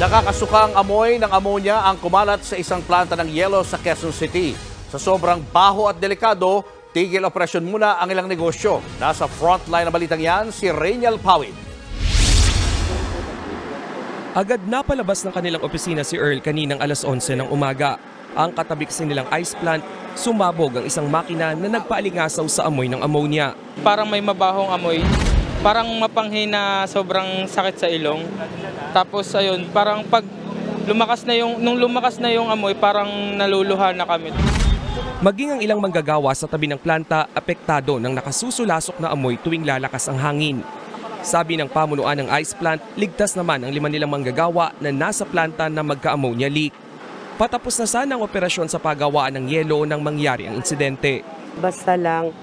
Nakakasukang amoy ng ammonia ang kumalat sa isang planta ng yelo sa Quezon City. Sa sobrang baho at delikado, tigil operasyon muna ang ilang negosyo. Nasa frontline na balitang yan, si Rainiel Pawid. Agad na palabas ng kanilang opisina si Earl kaninang alas 11 ng umaga. Ang katabi kasi nilang ice plant, sumabog ang isang makina na nagpaalingasaw sa amoy ng ammonia. Parang may mabahong amoy, parang mapanghi na sobrang sakit sa ilong. Tapos ayun, parang pag nung lumakas na yung amoy, parang naluluha na kami. Maging ang ilang manggagawa sa tabi ng planta, apektado ng nakasusulasok na amoy tuwing lalakas ang hangin. Sabi ng pamunuan ng ice plant, ligtas naman ang 5 nilang manggagawa na nasa planta na magka-ammonia leak. Patapos na sana ang operasyon sa paggawaan ng yelo nang mangyari ang insidente. Basta lang,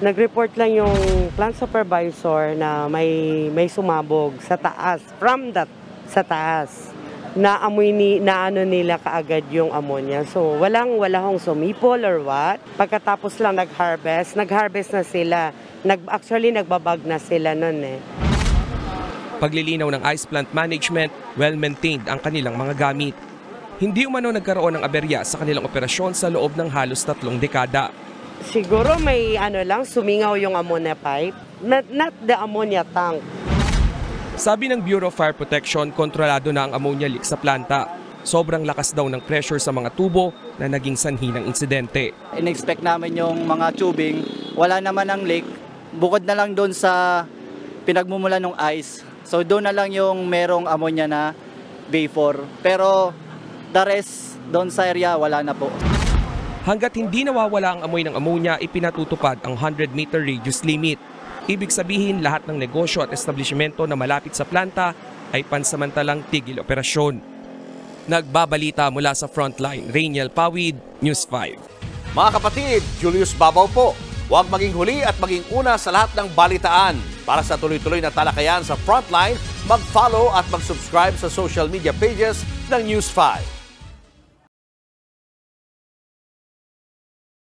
nag-report lang yung plant supervisor na may sumabog sa taas, sa taas. Naamoy nila kaagad yung ammonia. So wala hong sumipol or what. Pagkatapos lang nag-harvest na sila. Actually nagbabag na sila nun eh. Paglilinaw ng ice plant management, well-maintained ang kanilang mga gamit. Hindi umano nagkaroon ng aberya sa kanilang operasyon sa loob ng halos 3 dekada. Siguro may sumingaw yung ammonia pipe, not the ammonia tank. Sabi ng Bureau of Fire Protection, kontrolado na ang ammonia leak sa planta. Sobrang lakas daw ng pressure sa mga tubo na naging sanhi ng insidente. In-expect namin yung mga tubing, wala naman ang leak. Bukod na lang doon sa pinagmumula ng ice. So doon na lang yung merong ammonia na vapor. Pero the rest doon sa area, wala na po. Hanggat hindi nawawala ang amoy ng ammonia, ipinatutupad ang 100-meter radius limit. Ibig sabihin, lahat ng negosyo at establishmento na malapit sa planta ay pansamantalang tigil operasyon. Nagbabalita mula sa Frontline, Rainiel Pawid, News 5. Mga kapatid, Julius Babaw po. Huwag maging huli at maging una sa lahat ng balitaan. Para sa tuloy-tuloy na talakayan sa Frontline, mag-follow at mag-subscribe sa social media pages ng News 5.